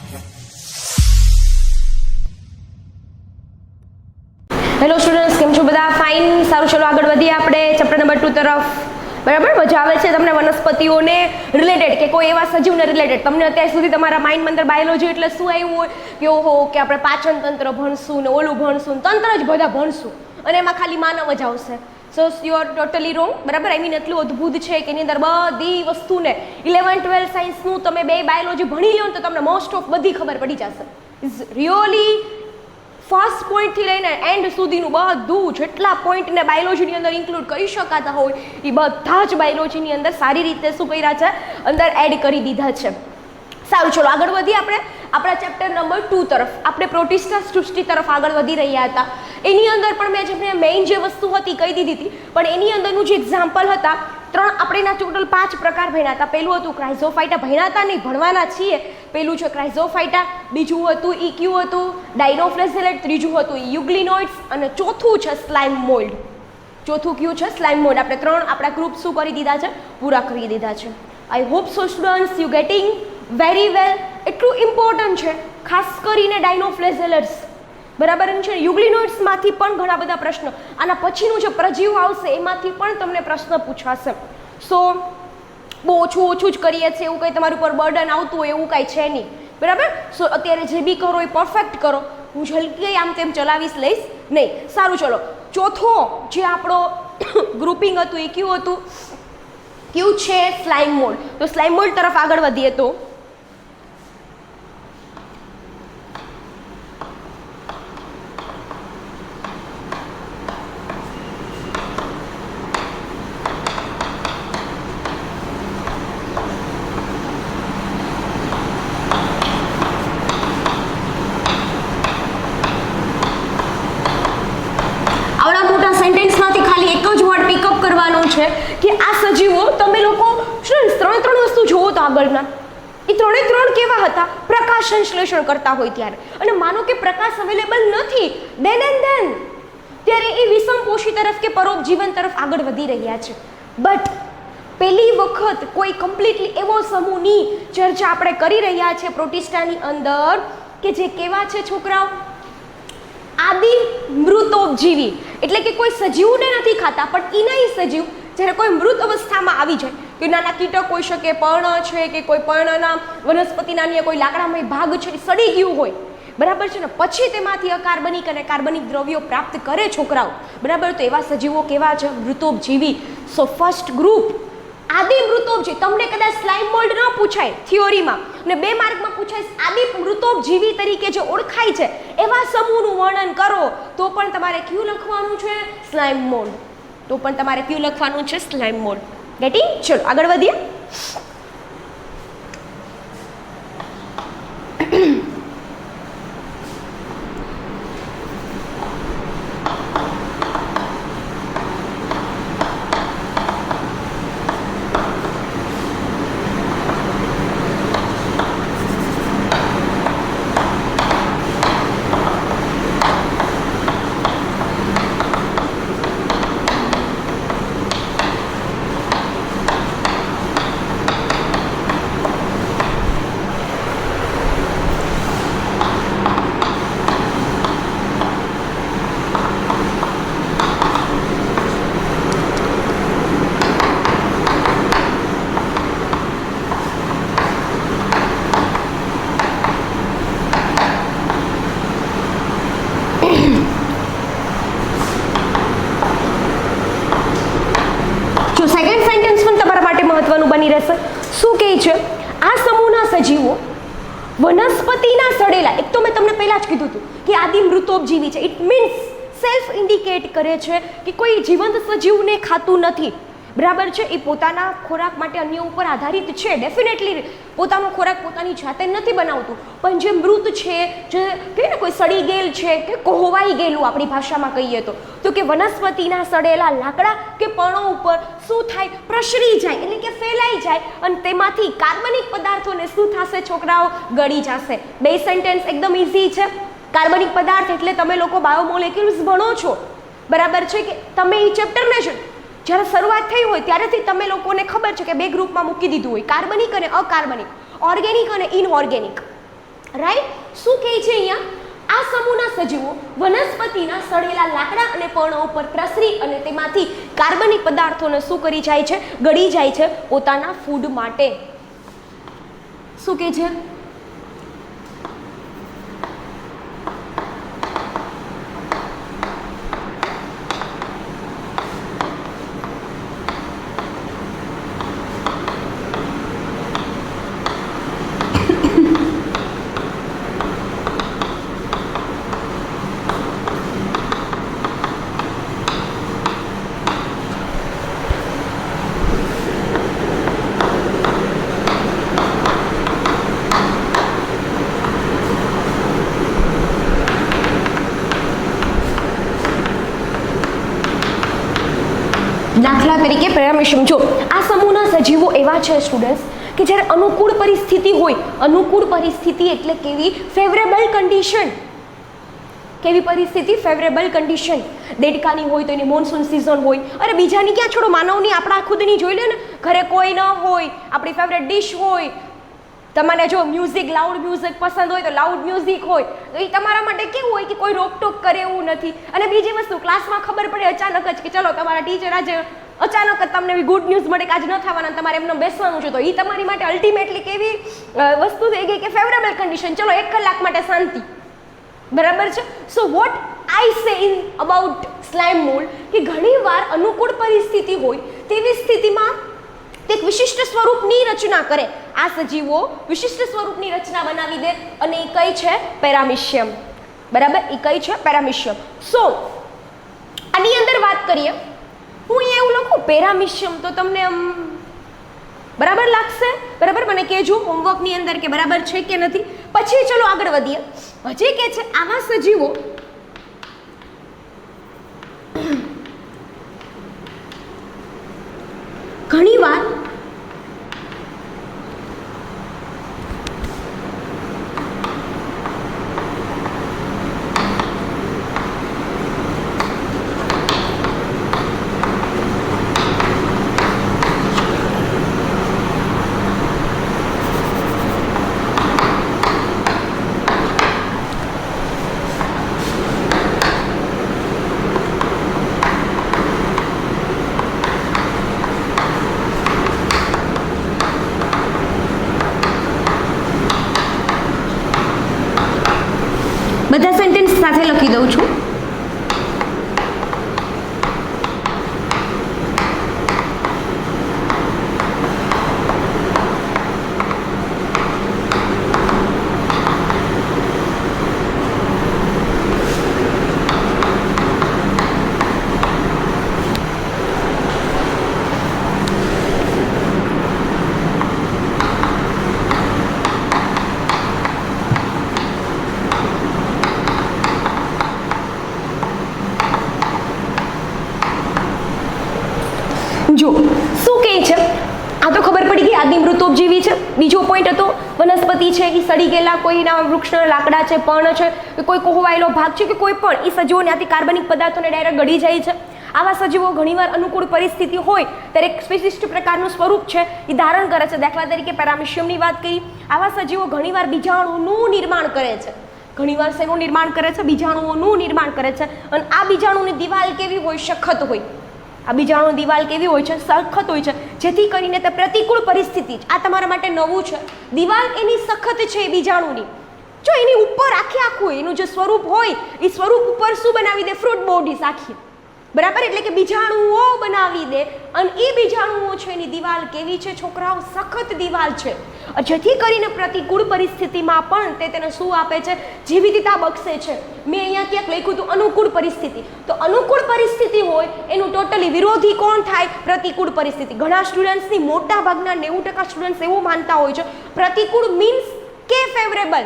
Hello students, કેમ છો બધા? ફાઇન, સારું. ચલો આગળ વધીએ આપણે ચેપ્ટર નંબર 2 તરફ. બરાબર, મજા આવે છે તમને વનસ્પતિઓને રિલેટેડ કે કોઈ એવા સજીવને રિલેટેડ? તમને અત્યાર સુધી તમારા માઇન્ડમાં અંદર બાયોલોજી એટલે શું આવ્યું હોય કે ઓહો કે આપણે પાચન તંત્ર ભણશું ને ઓલું ભણશું ને તંત્ર જ બધા ભણશું અને એમાં ખાલી માનવ જ આવશે. So you are totally wrong. બરાબર, આઈ મીન એટલું અદ્ભુત છે કે એની અંદર બધી વસ્તુને 11-12 સાયન્સનું તમે બે બાયોલોજી ભણી લો ને તો તમને મોસ્ટ ઓફ બધી ખબર પડી જશે. ઇઝ રિયલી ફર્સ્ટ પોઈન્ટથી લઈને એન્ડ સુધીનું બધું જેટલા પોઈન્ટને બાયોલોજીની અંદર ઇન્ક્લુડ કરી શકાતા હોય એ બધા જ બાયોલોજીની અંદર સારી રીતે શું કર્યા છે, અંદર એડ કરી દીધા છે. સારું, ચલો આગળ વધીએ આપણે આપણા ચેપ્ટર નંબર 2 તરફ. આપણે પ્રોટિસ્ટા સૃષ્ટિ તરફ આગળ વધી રહ્યા હતા. એની અંદર પણ મેં જે મેઇન જે વસ્તુ હતી કહી દીધી હતી, પણ એની અંદરનું જે એક્ઝામ્પલ હતા આપણે એના ટોટલ 5 પ્રકાર ભણ્યા હતા. પહેલું હતું ક્રાઇઝોફાઇટા, ભણ્યા હતા નહીં, ભણવાના છીએ. પહેલું છે ક્રાઇઝોફાઇટા, બીજું હતું ઇક્યુ હતું ડાયનોફ્લેઝેલેટ, ત્રીજું હતું યુગ્લિનોઇડ્સ અને ચોથું છે સ્લાઇમ મોલ્ડ. ચોથું કયું છે? સ્લાઇમ મોલ્ડ. આપણે 3 આપણા ગ્રુપ શું કરી દીધા છે? પૂરા કરી દીધા છે. આઈ hope so students you getting very well. એટલું ઇમ્પોર્ટન્ટ છે ખાસ કરીને ડાયનોફ્લેઝેલેટ્સ. બરાબર છે. યુગ્લિનોઇડ્સમાંથી પણ ઘણા બધા પ્રશ્નો, આના પછીનું જે પ્રજીવ આવશે એમાંથી પણ તમને પ્રશ્ન પૂછાશે. સો બહુ ઓછું જ કરીએ છીએ, એવું કંઈ તમારું ઉપર બર્ડન આવતું હોય એવું કાંઈ છે નહીં. બરાબર. સો અત્યારે જે બી કરો એ પરફેક્ટ કરો. હું જલ્દી આમ તેમ ચલાવીશ લઈશ નહીં. સારું, ચલો ચોથો જે આપણો ગ્રુપિંગ હતું એ કયું હતું? કયું છે? સ્લાઇમ મોલ્ડ. તો સ્લાઇમ મોલ્ડ તરફ આગળ વધીએ તો કે આ સજીવો તમે લોકો ત્રણ વસ્તુ જુઓ તો આગળના એ 3 કેવા હતા? પ્રકાશ સંશ્લેષણ કરતા હોય ત્યારે. અને માનો કે પ્રકાશ અવેલેબલ નથી દેન ત્યારે એ વિષમપોષી તરફ કે પરોપજીવન તરફ આગળ વધી રહ્યા છે. બટ પહેલી વખત કોઈ કમ્પ્લીટલી એવો સમૂહની ચર્ચા આપણે કરી રહ્યા છે પ્રોટિસ્ટાની અંદર કે જે કેવા છે છોકરાઓ? આદિ મૃતોપજીવી. એટલે કે કોઈ સજીવને નથી ખાતા, પણ એના સજીવ જ્યારે કોઈ મૃત અવસ્થામાં આવી જાય, કે નાના કીટક હોઈ શકે, પર્ણ છે કે કોઈ પર્ણના વનસ્પતિના અન્ય કોઈ લાકડામય ભાગ છે સડી ગયું હોય, બરાબર છે ને, પછી તેમાંથી અકાર્બનિક અને કાર્બનિક દ્રવ્યો પ્રાપ્ત કરે છોકરાઓ. બરાબર, તો એવા સજીવો કેવા છે? મૃતોપજીવી. સો ફર્સ્ટ ગ્રુપ આદિ મૃતોપજીવી. તમને કદાચ સ્લાઇમ મોલ્ડ ન પૂછાય થિયોરીમાં ને 2 માર્કમાં પૂછાય આદિ મૃતોપજીવી તરીકે જે ઓળખાય છે એવા સમૂહનું વર્ણન કરો તો પણ તમારે કયું લખવાનું છે? સ્લાઇમ મોલ્ડ. તો પણ તમારે કયું લખવાનું છે? સ્લાઇમ મોલ્ડ. ગેટિંગ? ચલો આગળ વધીએ. બની રહેશે. શું કહે છે? આ સમૂહના સજીવો વનસ્પતિના સડેલા, એક તો મેં તમને પહેલા જ કીધું હતું કે આદિ મૃતોપજીવી છે. ઇટ મીન્સ સેલ્ફ ઇન્ડિકેટ કરે છે કે કોઈ જીવંત સજીવને ખાતું નથી. બરાબર છે. એ પોતાના ખોરાક માટે અન્ય ઉપર આધારિત છે. ડેફિનેટલી પોતાનો ખોરાક પોતાની જાતે નથી બનાવતું, પણ જે મૃત છે, જે કહે ને કોઈ સડી ગયેલ છે કે કોહવાઈ ગયેલું આપણી ભાષામાં કહીએ તો કે વનસ્પતિના સડેલા લાકડા કે પર્ણો ઉપર શું થાય? પ્રસરી જાય, એટલે કે ફેલાઈ જાય અને તેમાંથી કાર્બનિક પદાર્થોને શું થશે છોકરાઓ? ગળી જશે. 2 સેન્ટેન્સ એકદમ ઇઝી છે. કાર્બનિક પદાર્થ એટલે તમે લોકો બાયોમોલેક્યુલ્સ ભણો છો, બરાબર છે, કે તમે એ ચેપ્ટરને જ જ્યારે શરૂઆત થઈ હોય ત્યારેથી તમે લોકોને ખબર છે કે 2 ગ્રુપમાં મૂકી દીધું હોય, કાર્બનિક અને અકાર્બનિક, ઓર્ગેનિક અને ઇનઓર્ગેનિક. રાઈટ. શું કહે છે અહીંયા? આ સમૂહના સજીવો વનસ્પતિના સડેલા લાકડા અને પર્ણો ઉપર પ્રસરી અને તેમાંથી કાર્બનિક પદાર્થોને શું કરી જાય છે? ગળી જાય છે પોતાના ફૂડ માટે. શું કહે છે? દાખલા તરીકે પેરામિશિયમ. જો આ સમૂહના સજીવો એવા છે સ્ટુડન્ટ્સ કે જ્યારે અનુકૂળ પરિસ્થિતિ હોય, અનુકૂળ પરિસ્થિતિ એટલે કેવી? Favourable condition. કેવી પરિસ્થિતિ? Favourable condition. દેડકાની હોય તો એની મોન્સૂન સિઝન હોય. અરે બીજાની ક્યાં છોડો, માનવની આપણા ખુદની જોઈ લે ને. ઘરે કોઈ ન હોય, આપણી ફેવરેટ ડિશ હોય, તમારે જો મ્યુઝિક, લાઉડ મ્યુઝિક પસંદ હોય તો લાઉડ મ્યુઝિક હોય, તો એ તમારા માટે કેવું હોય કે કોઈ રોકટોક કરે એવું નથી. અને બીજી વસ્તુ, ક્લાસમાં ખબર પડે અચાનક જ કે ચલો તમારા ટીચર આજે અચાનક જ તમને એવી ગુડ ન્યૂઝ મળે કે આજે ન થવાના, તમારે એમને બેસવાનું છે, તો એ તમારી માટે અલ્ટિમેટલી કેવી વસ્તુ થઈ ગઈ કે ફેવરેબલ કન્ડિશન. ચલો 1 કલાક માટે શાંતિ. બરાબર છે. સો વોટ આઈ સે ઇન અબાઉટ સ્લાઇમ મોલ્ડ કે ઘણીવાર અનુકૂળ પરિસ્થિતિ હોય તેવી સ્થિતિમાં એક વિશિષ્ટ સ્વરૂપની રચના કરે. આ સજીવો વિશિષ્ટ સ્વરૂપની રચના બનાવી દે અને એ કઈ છે? પેરામિશિયમ. બરાબર, એ કઈ છે? પેરામિશિયમ. સો આની અંદર વાત કરીએ, હું અહીંયા એવું લખું પેરામિશિયમ તો તમને બરાબર લાગશે? બરાબર, મને કહેજો હોમવર્કની અંદર કે બરાબર છે કે નથી. પછી ચલો આગળ વધીએ. હજી કે છે આવા સજીવો ઘણીવાર બધા સેન્ટેન્સ સાથે લખી દઉં છું. જો શું કહે છે? આ તો ખબર પડી ગઈ આદિ મૃતોપજીવી છે. બીજો પોઈન્ટ હતો વનસ્પતિ છે એ સડી ગયેલા કોઈના વૃક્ષના લાકડા છે, પર્ણ છે, કે કોઈ કોહવાયેલો ભાગ છે કે કોઈ પણ એ સજીવો ત્યાંથી કાર્બનિક પદાર્થોને ડાયરેક્ટ ગળી જાય છે. આવા સજીવો ઘણીવાર અનુકૂળ પરિસ્થિતિ હોય ત્યારે એક વિશિષ્ટ પ્રકારનું સ્વરૂપ છે એ ધારણ કરે છે. દાખલા તરીકે પેરામિશિયમની વાત કરી. આવા સજીવો ઘણીવાર બીજાણુનું નિર્માણ કરે છે. ઘણીવાર શેનું નિર્માણ કરે છે? બીજાણુઓનું નિર્માણ કરે છે. અને આ બીજાણુની દિવાલ કેવી હોય? સખત હોય. આ બીજાણુની દિવાલ કેવી હોય છે? સખત હોય છે, જેથી કરીને તે પ્રતિકૂળ પરિસ્થિતિ, આ તમારા માટે નવું છે, દિવાલ એની સખત છે બીજાણુની. જો એની ઉપર આખું એનું જે સ્વરૂપ હોય એ સ્વરૂપ ઉપર શું બનાવી દે? ફ્રૂટ બોડીઝ આખી. બરાબર, એટલે કે બીજાણુઓ બનાવી દે. અને એ બીજાણુઓ છે એની દિવાલ કેવી છે છોકરાઓ? સખત દિવાલ છે, જેથી કરીને પ્રતિકૂળ પરિસ્થિતિમાં પણ તે તેને શું આપે છે? જીવિતતા બક્ષે છે. મેં અહીંયા ક્યાંક લખ્યું હતું અનુકૂળ પરિસ્થિતિ. તો અનુકૂળ પરિસ્થિતિ હોય એનું ટોટલી વિરોધી કોણ થાય? પ્રતિકૂળ પરિસ્થિતિ. ઘણા સ્ટુડન્ટ્સની મોટા ભાગના 90% સ્ટુડન્ટ્સ એવું માનતા હોય છે પ્રતિકૂળ મીન્સ કે ફેવરેબલ.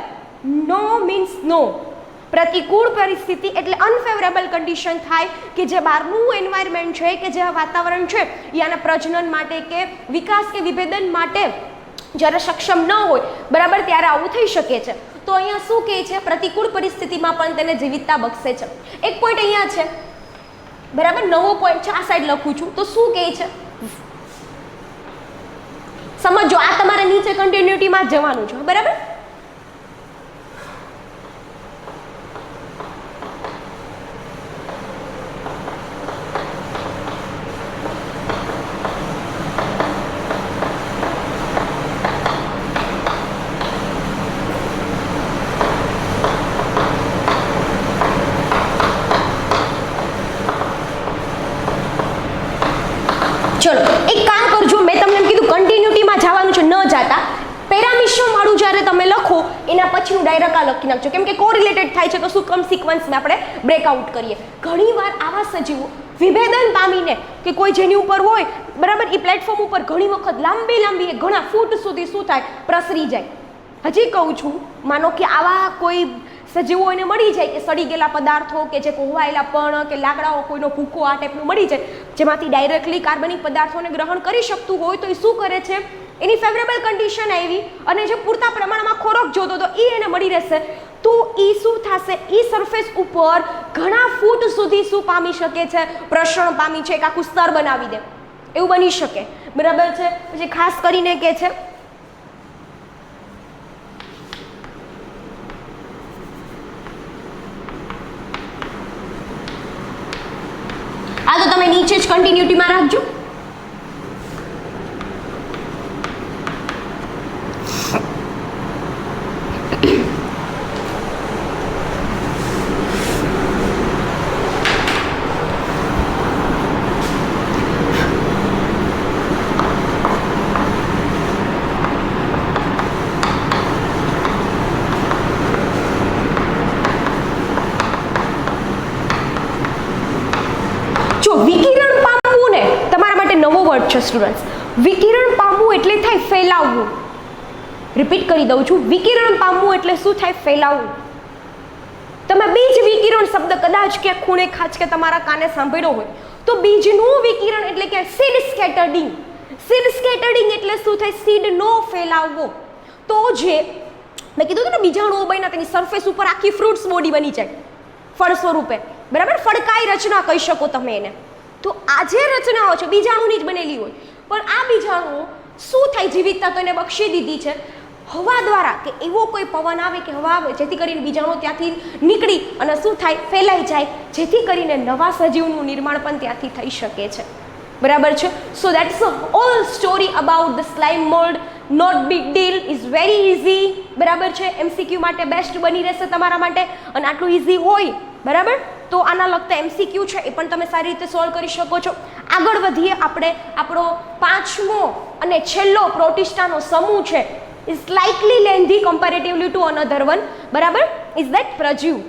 નો મીન્સ નો. પ્રતિકૂળ પરિસ્થિતિ એટલે અનફેવરેબલ કન્ડિશન થાય કે જે બહારનું એન્વાયરમેન્ટ છે, કે જે વાતાવરણ છે એ આના પ્રજનન માટે કે વિકાસ કે વિભેદન માટે જ્યારે સક્ષમ ન હોય, બરાબર, ત્યારે આવું થઈ શકે છે. તો અહીંયા શું કહે છે? પ્રતિકૂળ પરિસ્થિતિમાં પણ તેને જીવિતતા બક્ષે છે. એક પોઈન્ટ અહીંયા છે, બરાબર, નવો પોઈન્ટ છે, આ સાઈડ લખું છું. તો શું કહે છે સમજો. આ તમારે નીચે કન્ટિન્યુટીમાં જ જવાનું છે, બરાબર. એના પછીનું ડાયરેક્ટ આ લખી નાખજો, કેમ કે કોરિલેટેડ થાય છે તો શું કમ સિક્વન્સમાં આપણે બ્રેકઆઉટ કરીએ. ઘણીવાર આવા સજીવો વિભેદન પામીને કે કોઈ જેની ઉપર હોય બરાબર એ પ્લેટફોર્મ ઉપર ઘણી વખત લાંબી ઘણા ફૂટ સુધી શું થાય પ્રસરી જાય. હજી કહું છું, માનો કે આવા કોઈ સજીવો એને મળી જાય કે સડી ગયેલા પદાર્થો કે જે કોહવાયેલા પણ કે લાકડાઓ કોઈનો ભૂકો આ ટાઈપનું મળી જાય જેમાંથી ડાયરેક્ટલી કાર્બનિક પદાર્થોને ગ્રહણ કરી શકતું હોય તો એ શું કરે છે, એની ફેવરેબલ કન્ડિશન આવી અને જે પૂરતા પ્રમાણમાં ખોરાક જોતો તો એ એને મળી રહેશે તો એ શું થશે, એ સરફેસ ઉપર ઘણા ફૂટ સુધી શું પામી શકે છે, પ્રસરણ પામી છે, એક આખું સ્તર બનાવી દે એવું બની શકે. બરાબર છે. પછી ખાસ કરીને કે છે આ તો તમે નીચે જ કન્ટિન્યુટીમાં રાખજો. વિકિરણ પામવું ને તમારા માટે નવો વર્ડ છે સ્ટુડન્ટ્સ. વિકિરણ પામવું એટલે થાય ફેલાવવું. રિપીટ કરી દઉં છું, વિકિરણ પામવું એટલે શું થાય, ફેલાવવું. તમે બીજ વિકિરણ શબ્દ કદાચ ક્યાંક ખૂણે ખાચ કે તમારા કાને સાંભળ્યો હોય તો બીજનું વિકિરણ એટલે કે સીડ સ્કેટરિંગ. સીડ સ્કેટરિંગ એટલે શું થાય, સીડનો ફેલાવવો. તો જે મેં કીધું હતું ને બીજાણુઓ બન્યા તેની સરફેસ ઉપર આખી ફ્રૂટ્સ બોડી બની જાય ફળ સ્વરૂપે, બરાબર, ફડકાઈ રચના કહી શકો તમે એને. તો આ જે રચનાઓ છે બીજાણુની જ બનેલી હોય પણ આ બીજાણુઓ શું થાય, જીવિતતા તો એને બક્ષી દીધી છે હવા દ્વારા કે એવો કોઈ પવન આવે કે હવા આવે જેથી કરીને બીજાણુ ત્યાંથી નીકળી અને શું થાય, ફેલાઈ જાય જેથી કરીને નવા સજીવનું નિર્માણ પણ ત્યાંથી થઈ શકે છે. બરાબર છે. So that's all story about the slime mould. Not big deal, is very easy. બરાબર છે. MCQ માટે બેસ્ટ બની રહેશે તમારા માટે અને આટલું ઇઝી હોય બરાબર તો આના લગતા MCQ છે એ પણ તમે સારી રીતે સોલ્વ કરી શકો છો. આગળ વધીએ આપણે. આપણો પાંચમો અને છેલ્લો પ્રોટિસ્ટાનો સમૂહ છે is slightly lengthy comparatively to another one. બરાબર, ઇઝ ધેટ પ્રજીવ.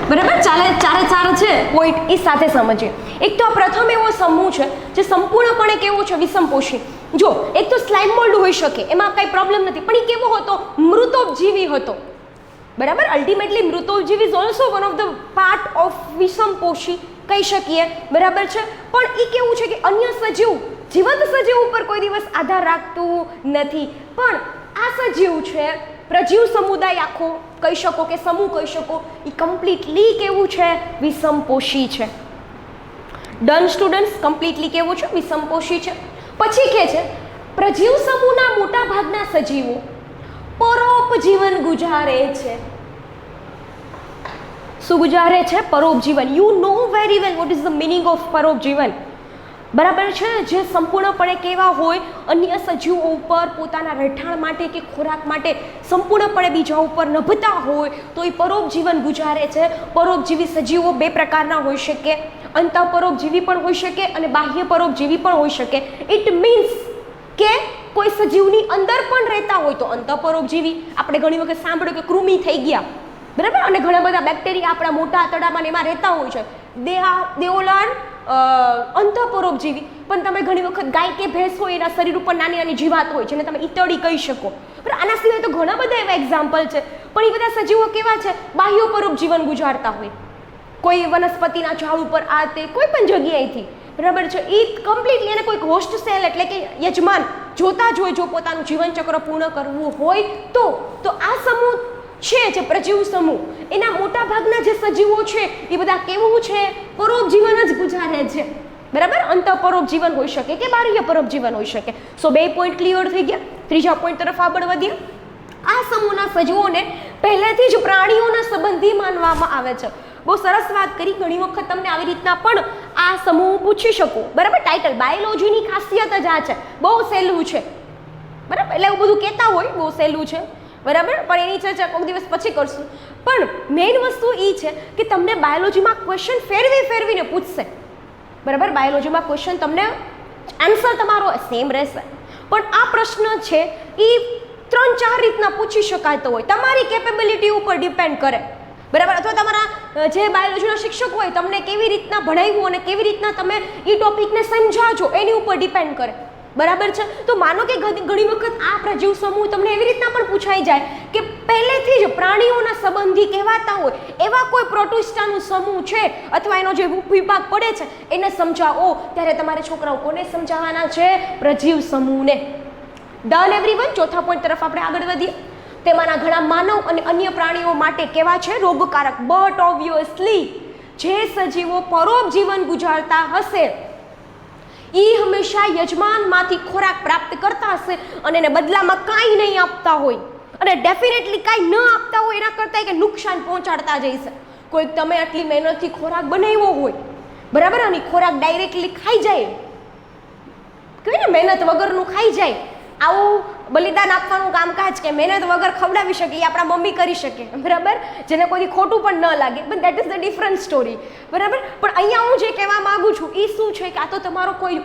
બરાબર, ચારે ચાર છે પોઈન્ટ એ સાથે સમજીએ. એક તો આ પ્રથમ એવો સમૂહ છે જે સંપૂર્ણપણે કેવો છે, વિષમપોષી. જો એક તો સ્લાઇમ મોલ્ડ હોઈ શકે, એમાં કંઈ પ્રોબ્લેમ નથી, પણ એ કેવો હતો, મૃતોપજીવી હતો. બરાબર, અલ્ટિમેટલી મૃતોપજીવી is also one of the part of વિષમપોષી કહી શકીએ. બરાબર છે, પણ એ કેવું છે કે અન્ય સજીવ, જીવંત સજીવ ઉપર કોઈ દિવસ આધાર રાખતું નથી. પણ આ સજીવ છે, પ્રજીવ સમુદાય આખો કહી શકો કે સમૂહ કહી શકો, એ કમ્પ્લીટલી કેવું છે, વિષમપોષી છે. ડન સ્ટુડન્ટ્સ, કમ્પ્લીટલી કેવું છે, વિષમપોષી છે. પછી કે છે પ્રજીવ સમૂહના મોટા ભાગના સજીવો પરોપજીવન ગુજારે છે. શું ગુજારે છે? પરોપજીવન. You know very well what is the meaning of પરોપજીવન. બરાબર છે, જે સંપૂર્ણપણે કેવા હોય, અન્ય સજીવો ઉપર પોતાના રહેઠાણ માટે કે ખોરાક માટે સંપૂર્ણપણે બીજા ઉપર નભતા હોય તો એ પરોપજીવન ગુજારે છે. પરોપજીવી સજીવો બે પ્રકારના હોઈ શકે, અંતઃપરોપજીવી પણ હોઈ શકે અને બાહ્ય પરોપજીવી પણ હોઈ શકે. ઇટ મીન્સ કે કોઈ સજીવની અંદર પણ રહેતા હોય તો અંતઃપરોપજીવી. આપણે ઘણી વખત સાંભળ્યું કે કૃમિ થઈ ગયા, બરાબર, અને ઘણા બધા બેક્ટેરિયા આપણા મોટા આંતરડામાં એમાં રહેતા હોય છે, દે ઓલ આર અંતઃપરોપજીવી. પણ તમે ઘણી વખત ગાય કે ભેંસ હોય એના શરીર ઉપર નાની નાની જીવાત હોય જેને તમે ઈતળી કહી શકો. પણ આના સિવાય તો ઘણા બધા એવા એક્ઝામ્પલ છે. પણ એ બધા સજીવો કેવા છે? બાહ્ય પરોપજીવન ગુજારતા હોય, કોઈ વનસ્પતિના ઝાડ ઉપર આ તે કોઈ પણ જગ્યાએથી. બરાબર છે, એ કમ્પ્લીટલી એને કોઈક હોસ્ટ સેલ એટલે કે યજમાન જોતા જ હોય, જો પોતાનું જીવનચક્ર પૂર્ણ કરવું હોય તો આ સમૂહ છે જે પ્રજીવ સમૂહ, એના મોટા ભાગના જે સજીવો છે એ બધા કેવું છે? પરોપજીવન જ ગુજારે છે. બરાબર, અંતઃપરોપજીવન હોઈ શકે કે બાહ્ય પરોપજીવન હોઈ શકે. સો 2 પોઈન્ટ ક્લિયર થઈ ગયા. ત્રીજા પોઈન્ટ તરફ આગળ વધીએ. આ સમૂહના સજીવોને પહેલેથી જ પ્રાણીઓના સંબંધી માનવામાં આવે છે. બહુ સરસ વાત કરી. ઘણી વખત તમને આવી રીતના પણ આ સમૂહ પૂછી શકો. બરાબર, ટાઇટલ બાયોલોજીની ખાસિયત જ આ છે, બહુ સહેલું છે. બરાબર, એટલે એવું બધું કહેતા હોય બહુ સહેલું છે, બરાબર, પણ એની ચર્ચા કોઈક દિવસ પછી કરશું. પણ મેઇન વસ્તુ એ છે કે તમને બાયોલોજીમાં ક્વેશ્ચન ફેરવીને પૂછશે. બરાબર, બાયોલોજીમાં ક્વેશ્ચન તમને આન્સર તમારો સેમ રહેશે, પણ આ પ્રશ્ન છે એ 3-4 રીતના પૂછી શકાતો હોય. તમારી કેપેબિલિટી ઉપર ડિપેન્ડ કરે. બરાબર, અથવા તમારા જે બાયોલોજીના શિક્ષક હોય તમને કેવી રીતના ભણાવ્યું અને કેવી રીતના તમે એ ટોપિકને સમજાવજો એની ઉપર ડિપેન્ડ કરે. બરાબર છે, તો માનો કે ઘણી વખત આ પ્રજીવ સમૂહ તમને એવી રીતના પણ પૂછાઈ જાય કે પહેલેથી જ પ્રાણીઓના સંબંધી કહેવાતા હોય એવા કોઈ પ્રોટિસ્ટાનું સમૂહ છે અથવા એનો જે વિભાગ પડે છે એને સમજાવો, ત્યારે તમારે છોકરાઓ કોને સમજાવવાના છે? પ્રજીવ સમૂહને. Done everyone. ચોથા પોઈન્ટ તરફ આપણે આગળ વધીએ. તેમાંના ઘણા માનવ અને અન્ય પ્રાણીઓ માટે કેવા છે? રોગકારક. બટ ઓબ્વિયસલી જે સજીવો પરોપજીવન ગુજારતા હશે એ હંમેશા યજમાનમાંથી ખોરાક પ્રાપ્ત કરતા હશે અને એને બદલામાં કાંઈ નહીં આપતા હોય, અને ડેફિનેટલી કાંઈ ન આપતા હોય એના કરતાં કે નુકસાન પહોંચાડતા જઈશે. કોઈક તમે આટલી મહેનતથી ખોરાક બનાવ્યો હોય, બરાબર, અને ખોરાક ડાયરેક્ટલી ખાઈ જાય, કહેવાય ને મહેનત વગરનું ખાઈ જાય, આવું બલિદાન આપવાનું કામકાજ કે મહેનત વગર ખવડાવી શકે એ આપણા મમ્મી કરી શકે. બરાબર, જેને કોઈ ખોટું પણ ન લાગે, but that is the different story. બરાબર, પણ અહીંયા હું જે કહેવા માંગુ છું એ શું છે કે આ તો તમારો કોઈ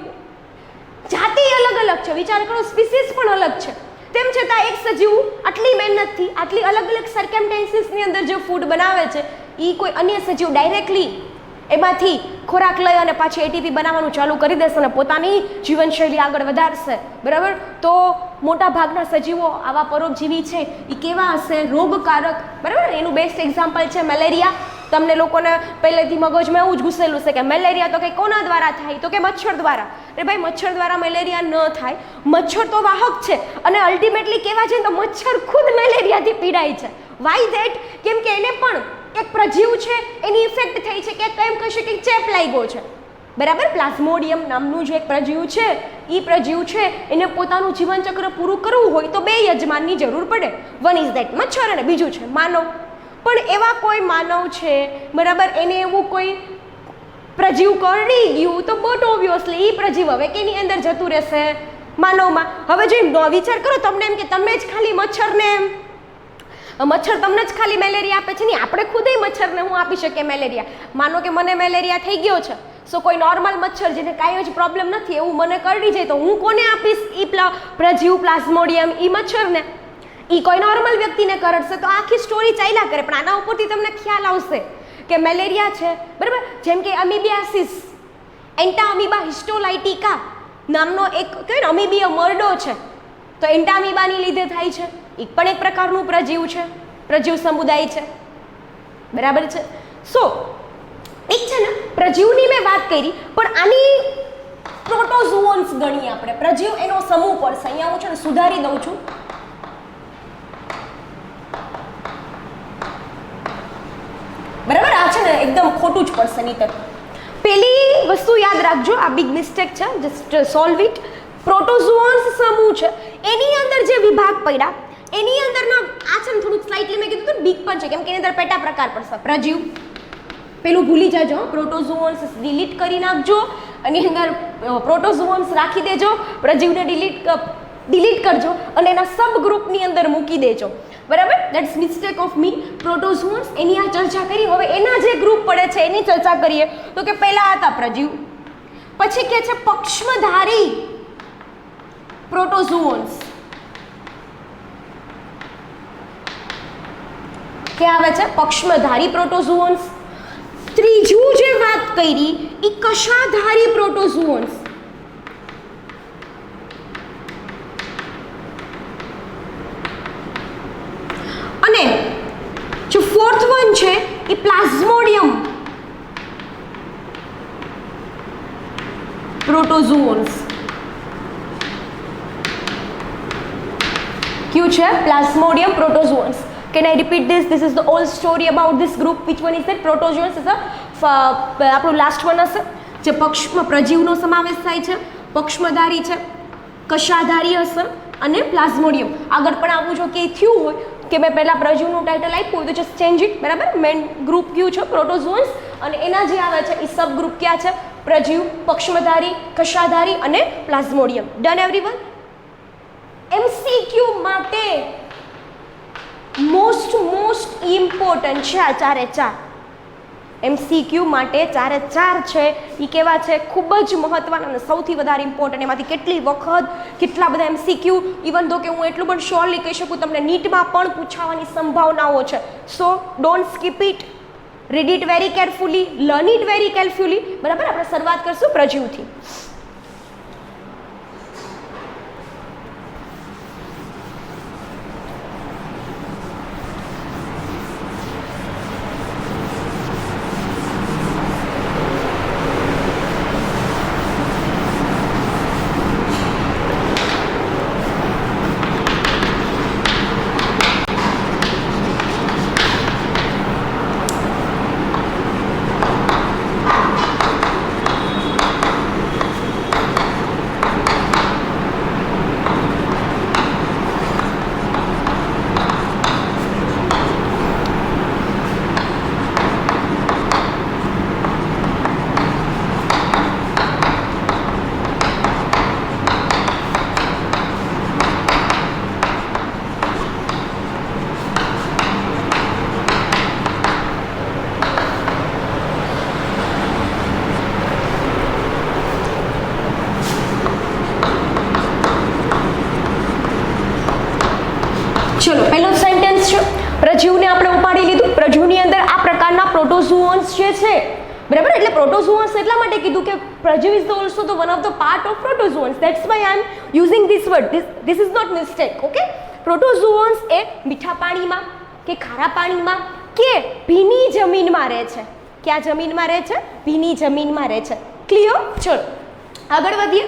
જાતિ અલગ અલગ છે, વિચાર કરો, સ્પીસીસ પણ અલગ છે, તેમ છતાં એક સજીવ આટલી મહેનતથી આટલી અલગ અલગ સર્કમસ્ટાન્સીસની અંદર જે ફૂડ બનાવે છે એ કોઈ અન્ય સજીવ ડાયરેક્ટલી એમાંથી ખોરાક લઈ અને પાછી એટીપી બનાવવાનું ચાલુ કરી દેશે અને પોતાની જીવનશૈલી આગળ વધારશે. બરાબર, તો મોટા ભાગના સજીવો આવા પરોપજીવી છે એ કેવા હશે? રોગકારક. બરાબર, એનું બેસ્ટ એક્ઝામ્પલ છે મેલેરિયા. તમને લોકોને પહેલેથી મગજમાં એવું જ ઘૂસેલું છે કે મેલેરિયા તો કંઈ કોના દ્વારા થાય? તો કે મચ્છર દ્વારા. અરે ભાઈ, મચ્છર દ્વારા મેલેરિયા ન થાય. મચ્છર તો વાહક છે અને અલ્ટિમેટલી કહેવા જાય તો મચ્છર ખુદ મેલેરિયાથી પીડાય છે. Why that? કેમ કે એને પણ એક પ્રજીવ છે, એની ઇફેક્ટ થઈ છે કે એમ કહી શકે ચેપ લાગ્યો છે. બરાબર, પ્લાઝ્મોડિયમ નામનું જે એક પ્રજીવ છે એ પ્રજીવ છે એને પોતાનું જીવનચક્ર પૂરું કરવું હોય તો 2 યજમાનની જરૂર પડે. વન ઇઝ ધેટ મચ્છર અને બીજું છે માનવ. પણ એવા કોઈ માનવ છે, બરાબર, એને એવું કોઈ પ્રજીવ કરડી ગયું તો બટ ઓબ્વિયસલી એ પ્રજીવ હવે કેની અંદર જતું રહેશે? માનવમાં. હવે જો વિચાર કરો, તમને એમ કે તમે જ ખાલી મચ્છર તમને જ ખાલી મેલેરિયા આપે છે, નહીં, આપણે ખુદે મચ્છરને હું આપી શકીએ મેલેરિયા. માનો કે મને મેલેરિયા થઈ ગયો છે, સો કોઈ નોર્મલ મચ્છર જેને કાંઈ જ પ્રોબ્લેમ નથી એવું મને કરડી જાય તો હું કોને આપીશ? એ પ્રજીવ પ્લાઝ્મોડિયમ, એ મચ્છરને. એ કોઈ નોર્મલ વ્યક્તિને કરડશે તો આખી સ્ટોરી ચાલ્યા કરે. પણ આના ઉપરથી તમને ખ્યાલ આવશે કે મેલેરિયા છે, બરાબર, જેમ કે અમીબિયાસિસ, એન્ટાઅમીબા હિસ્ટોલાઇટિકા નામનો એક કહેવાય ને અમીબીય મરડો છે, તો એન્ટાઅમીબાની લીધે થાય છે. એ પણ એક પ્રકારનું પ્રજીવ છે, પ્રજીવ સમુદાય છે, બરાબર છે. સો એક છે ને પ્રજીવની મેં વાત કરી, પણ આની પ્રોટોઝોઅન્સ ગણીએ આપણે. પ્રજીવ એનો સમૂહ પડશે. અહીંયા હું છે ને સુધારી દઉં છું. બરાબર, આ છે ને એકદમ ખોટું જ પડશે નહીતર. પેલી વસ્તુ યાદ રાખજો, આ બિગ મિસ્ટેક છે, જસ્ટ સોલ્વ ઇટ. પ્રોટોઝોઅન્સ સમૂહ છે, એની અંદર જે વિભાગ પડ્યા એની અંદરના આ છે ને થોડુંક સ્લાઇટલી મેં કીધું બિગ પણ છે, કેમ કે એની અંદર પેટા પ્રકાર પડશે. પ્રજીવ પેલું ભૂલી જાજો, પ્રોટોઝોઅન્સ ડિલીટ કરી નાખજો, એની અંદર પ્રોટોઝોઅન્સ રાખી દેજો, પ્રજીવને ડિલીટ કરજો અને એના સબ ગ્રુપની અંદર મૂકી દેજો. બરાબર, દેટ્સ મિસ્ટેક ઓફ મી. પ્રોટોઝોઅન્સ એની આ ચર્ચા કરી. હવે એના જે ગ્રુપ પડે છે એની ચર્ચા કરીએ તો કે પહેલા હતા પ્રજીવ, પછી કે છે પક્ષમધારી પ્રોટોઝોઅન્સ, કે આવે છે પક્ષમધારી પ્રોટોઝોઅન્સ. ત્રીજું જે વાત કરી એ કશાધારી પ્રોટોઝોઅન્સ, અને जो फोर्थ वन છે એ પ્લાઝ્મોડિયમ પ્રોટોઝોઅન્સ. ક્યુ છે? Plasmodium પ્રોટોઝોઅન્સ. Can I repeat this? This is the whole story about this group. Which one is that? Protozoans is આપણું લાસ્ટ વન હશે, જે પક્ષમાં પ્રજીવનો સમાવેશ થાય છે, પક્ષમધારી છે, કશાધારી હશે અને પ્લાઝ્મોડિયમ. આગળ પણ આવું જો કે થયું હોય કે મેં પહેલાં પ્રજીવનું ટાઇટલ આપ્યું હોય તો જસ્ટ ચેન્જ ઇટ. બરાબર, મેન ગ્રુપ કયું છે? પ્રોટોઝોઅન્સ, અને એના જે આવે છે એ સબ ગ્રુપ ક્યાં છે? પ્રજીવ, પક્ષમધારી, કશાધારી અને પ્લાઝ્મોડિયમ. Done everyone? MCQ માટે મોસ્ટ ઇમ્પોર્ટન્ટ છે આ ચારે ચાર. MCQ માટે ચારે ચાર છે એ કેવા છે? ખૂબ જ મહત્વના અને સૌથી વધારે ઇમ્પોર્ટન્ટ. એમાંથી કેટલી વખત કેટલા બધા MCQ, ઇવન ધો કે હું એટલું પણ શ્યોરલી કહી શકું તમને નીટમાં પણ પૂછાવાની સંભાવનાઓ છે. સો don't skip it, read it very carefully, learn it very carefully. બરાબર, આપણે શરૂઆત કરશું પ્રજીવથી. ચલો, પહેલો સેન્ટેન્સ છે, પ્રજીવને આપણે ઉપાડી લીધું. પ્રજીવની અંદર આ પ્રકારના પ્રોટોઝોઅન્સ જે છે, બરાબર, એટલે પ્રોટોઝોઅન્સ એટલા માટે કીધું કે પ્રજીવ is also the one of the part of protozoans. That's why I am using this word. This is not mistake. Okay, protozoans એ મીઠા પાણીમાં કે ખારા પાણીમાં કે ભીની જમીનમાં રહે છે. ક્યાં જમીનમાં રહે છે? ભીની જમીનમાં રહે છે. ક્લિયર? ચલો આગળ વધીએ.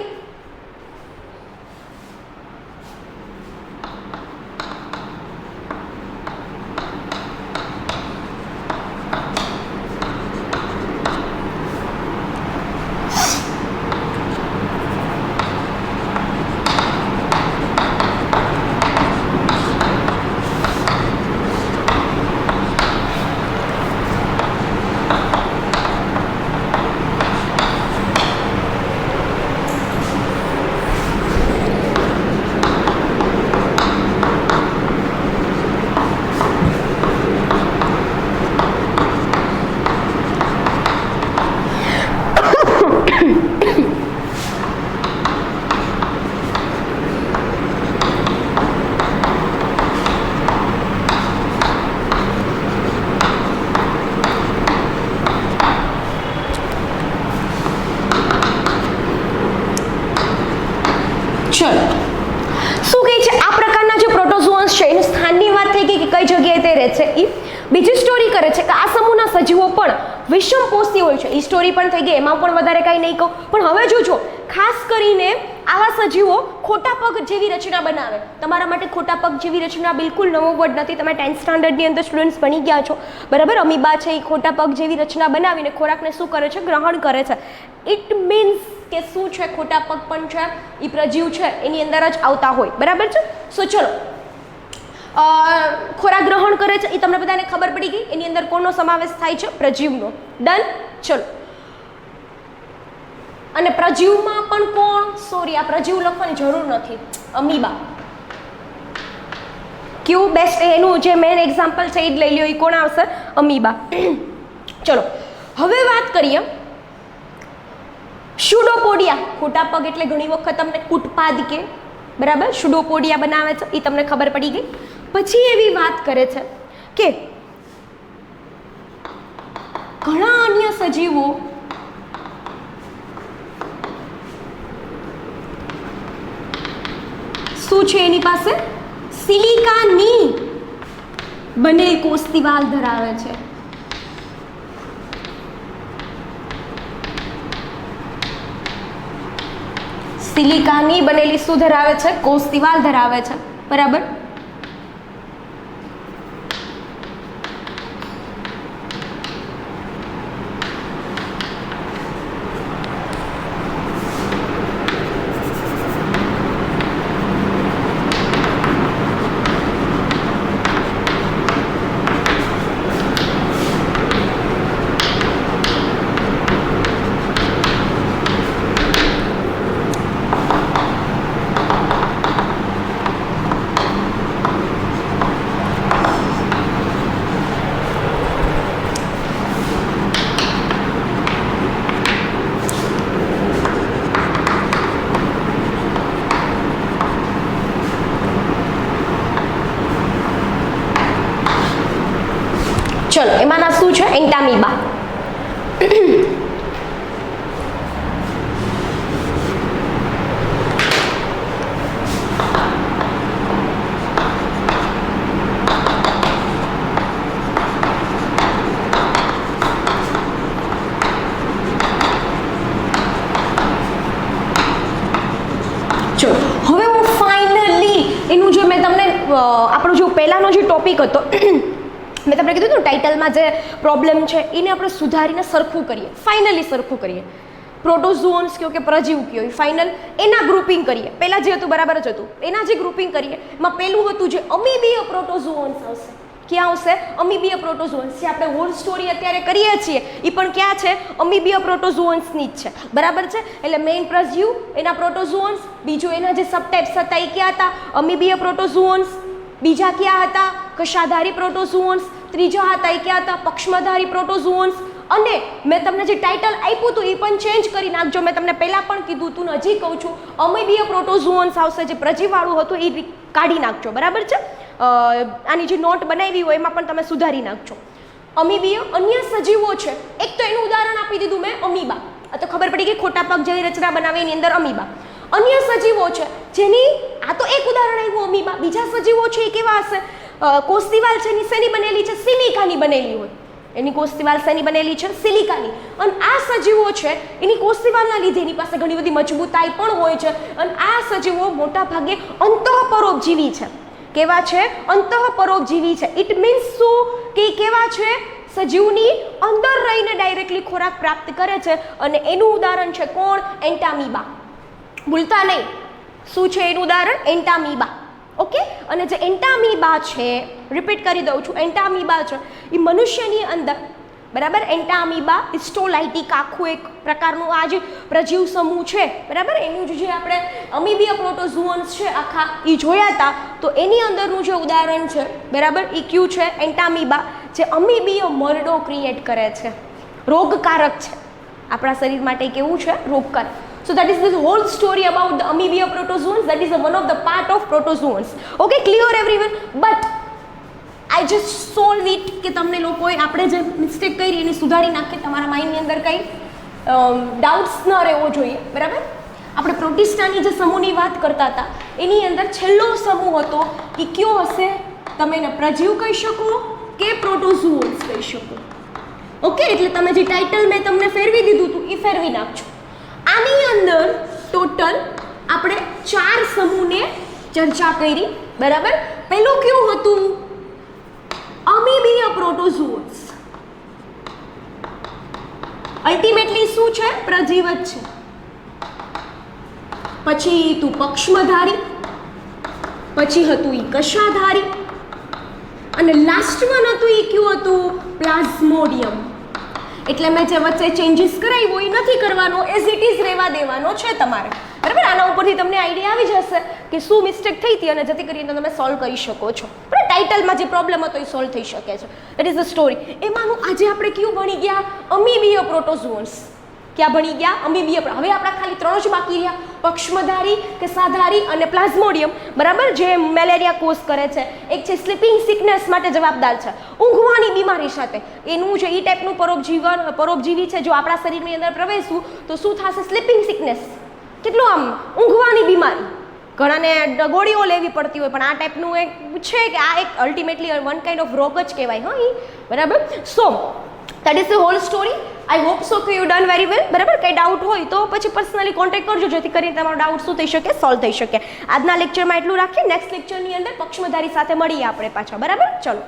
કઈ જગ્યાએ તે રહે છે એ બીજી સ્ટોરી કરે છે કે આ સમૂહના સજીવો પણ વિષમપોષી હોય છે. એ સ્ટોરી પણ થઈ ગઈ, એમાં પણ વધારે કાંઈ નહીં કહું. પણ હવે જોજો, ખાસ કરીને આવા સજીવો ખોટા પગ જેવી રચના બનાવે. તમારા માટે ખોટા પગ જેવી રચના બિલકુલ નવો વર્ડ નથી. તમે 10th સ્ટાન્ડર્ડની અંદર સ્ટુડન્ટ્સ બની ગયા છો, બરાબર. અમીબા છે એ ખોટા પગ જેવી રચના બનાવીને ખોરાકને શું કરે છે? ગ્રહણ કરે છે. ઇટ મીન્સ કે શું છે? ખોટા પગ પણ છે એ પ્રજીવ છે એની અંદર જ આવતા હોય, બરાબર છે. સો ચલો, ખોરાક ગ્રહણ કરે છે એ તમને બધાને ખબર પડી ગઈ. એની અંદર કોનો સમાવેશ થાય છે? પ્રજીવનો. ડન. ચલો, અને પ્રજીવમાં પણ કોણ? સોરી, આ પ્રજીવ લખવાની જરૂર નથી, અમીબા. ક્યુ બેસ્ટ એનું જે મેઇન એક્ઝામ્પલ છે એ જ લઈ લ્યો. એ કોણ આવશે? અમીબા. ચલો, હવે વાત કરીએ સ્યુડોપોડિયા. ખોટા પગ એટલે ઘણી વખત તમને કુટપાદ કે, બરાબર, સ્યુડોપોડિયા બનાવે છે એ તમને ખબર પડી ગઈ. પછી એવી વાત કરે છે કે ઘણા અન્ય સજીવો શું છે એની પાસે? સિલિકાની બનેલ કોષ દિવાલ ધરાવે છે. સિલિકાની બનેલી શું ધરાવે છે? કોષ દિવાલ ધરાવે છે, બરાબર. ચલો, એમાંના શું છે? એન્ટામીબા. ચલો, હવે હું ફાઇનલી એનું જે મેં તમને આપણો જો પહેલાનો જે ટોપિક હતો મેં તમને કીધું હતું ટાઇટલમાં જે પ્રોબ્લેમ છે એને આપણે સુધારીને સરખું કરીએ, ફાઇનલી સરખું કરીએ. પ્રોટોઝોન્સ કયો કે પ્રજીવ કયો, એ ફાઇનલ એના ગ્રુપિંગ કરીએ. પહેલાં જે હતું બરાબર જ હતું, એના જે ગ્રુપિંગ કરીએ એમાં પહેલું હતું જે અમીબીય પ્રોટોઝોન્સ આવશે. ક્યાં આવશે? અમીબીય પ્રોટોઝોન્સ. જે આપણે હોલ સ્ટોરી અત્યારે કરીએ છીએ એ પણ ક્યાં છે? અમીબીય પ્રોટોઝોન્સની જ છે, બરાબર છે. એટલે મેઇન પ્રજીવ, એના પ્રોટોઝોન્સ, બીજું એના જે સબટાઇપ્સ હતા એ ક્યાં હતા? અમીબીય પ્રોટોઝોન્સ. બીજા ક્યાં હતા? કશાધારી પ્રોટોઝોન્સ. ત્રીજા હતા એ ક્યાં હતા? પક્ષમધારી પ્રોટોઝોન્સ. અને મેં તમને જે ટાઇટલ આપ્યું હતું એ પણ ચેન્જ કરી નાખજો. મેં તમને પહેલાં પણ કીધું હતું ને હજી કહું છું, અમીબીય પ્રોટોઝોન્સ આવશે. જે પ્રજીવવાળું હતું એ કાઢી નાખજો, બરાબર છે. આની જે નોટ બનાવી હોય એમાં પણ તમે સુધારી નાખજો. અમીબીય અન્ય સજીવો છે. એક તો એનું ઉદાહરણ આપી દીધું મેં, અમીબા. આ તો ખબર પડી ગઈ, ખોટા પગ જેવી રચના બનાવે એની અંદર અમીબા. અન્ય સજીવો છે જેની, આ તો એક ઉદાહરણ આવ્યું અમીબા. બીજા સજીવો છે એ કેવા હશે? કોષ દિવાલ છે એની શેની બનેલી છે? સિલિકાની બનેલી હોય. એની કોષ દિવાલ શેની બનેલી છે? સિલિકાની. અને આ સજીવો છે એની કોષ દિવાલના લીધે એની પાસે ઘણી બધી મજબૂતાઈ પણ હોય છે. અને આ સજીવો મોટા ભાગે અંતઃપરોપજીવી છે. કેવા છે? અંતઃપરોપજીવી છે. ઇટ મીન્સ શું? કે કેવા છે? સજીવની અંદર રહીને ડાયરેક્ટલી ખોરાક પ્રાપ્ત કરે છે. અને એનું ઉદાહરણ છે કોણ? એન્ટામીબા. ભૂલતા નહીં, શું છે એનું ઉદાહરણ? એન્ટામીબા. ઓકે. અને જે એન્ટામીબા છે, રિપીટ કરી દઉં છું, એન્ટામીબા છે એ મનુષ્યની અંદર, બરાબર, એન્ટામીબા હિસ્ટોલાઇટિક આખું એક પ્રકારનું આ જે પ્રજીવ સમૂહ છે, બરાબર, એનું જે આપણે અમીબીય પ્રોટોઝોન્સ છે આખા એ જોયા હતા. તો એની અંદરનું જે ઉદાહરણ છે, બરાબર, એ કયું છે? એન્ટામીબા. જે અમીબીય મરડો ક્રિએટ કરે છે, રોગકારક છે આપણા શરીર માટે. કેવું છે? રોગકારક. So that is the whole story about the amoebia protozoans. That is one of the part of protozoans. Okay, clear everyone? But I just solve it કે તમને લોકોએ આપણે જે મિસ્ટેક કરી એને સુધારી નાખે, તમારા માઇન્ડની અંદર કંઈ ડાઉટ્સ ન રહેવો જોઈએ, બરાબર. આપણે પ્રોટિસ્ટાની જે સમૂહની વાત કરતા હતા એની અંદર છેલ્લો સમૂહ હતો એ કયો હશે? તમે એને પ્રજીવ કહી શકો કે પ્રોટોઝુઓન્સ કહી શકો. ઓકે, એટલે તમે જે ટાઇટલ મેં તમને ફેરવી દીધું હતું એ ફેરવી નાખજો. આની અંદર ટોટલ આપણે 4 સમૂહને ચર્ચા કરી, બરાબર. પહેલું કયું હતું? અમીબીય પ્રોટોઝુઓન્સ. અલ્ટિમેટલી શું છે? પ્રજીવ જ છે. પછી તું પક્ષમધારી, પછી હતું ઈ કશાધારી, અને લાસ્ટ વન હતું ઈ કયું હતું? પ્લાઝ્મોડિયમ. એટલે મેં જે વચ્ચે ચેન્જીસ કરાવ્યો એ નથી કરવાનો, એઝ ઇટ ઇઝ રહેવા દેવાનો છે તમારે, બરાબર. આના ઉપરથી તમને આઈડિયા આવી જશે કે શું મિસ્ટેક થઈ હતી અને જેથી કરીને તમે સોલ્વ કરી શકો છો, બરાબર. ટાઇટલમાં જે પ્રોબ્લેમ હતો એ સોલ્વ થઈ શકે છે. That is the story. એમાંનું આજે આપણે કયું ભણી ગયા? અમીબીય પ્રોટોઝોન્સ. ક્યાં ભણી ગયા? અમીબીય. હવે આપણા ખાલી 3 જ બાકી રહ્યા, પક્ષમધારી, કશાધારી અને પ્લાઝ્મોડિયમ, બરાબર, જે મેલેરિયા કોઝ કરે છે. એક છે સ્લીપિંગ સિકનેસ માટે જવાબદાર છે, ઊંઘવાની બીમારી સાથે. એનું જે ઈ ટાઈપનું પરોપજીવી છે, જો આપણા શરીરની અંદર પ્રવેશવું તો શું થશે? Sleeping sickness. કેટલું આમ ઊંઘવાની બીમારી. ઘણાને ગોળીઓ લેવી પડતી હોય, પણ આ ટાઈપનું એક છે કે આ એક અલ્ટિમેટલી વન કાઇન્ડ ઓફ રોગ જ કહેવાય. હા, બરાબર. So that is the whole story. I hope so કે યુ ડન વેરી વેલ, બરાબર. કંઈ ડાઉટ હોય તો પછી પર્સનલી કોન્ટેક્ટ કરજો, જેથી કરીને તમારો ડાઉટ શું થઈ શકે? સોલ્વ થઈ શકે. આજના લેક્ચરમાં એટલું રાખીએ. નેક્સ્ટ લેક્ચરની અંદર પક્ષમધારી સાથે મળીએ આપણે પાછા, બરાબર. ચલો.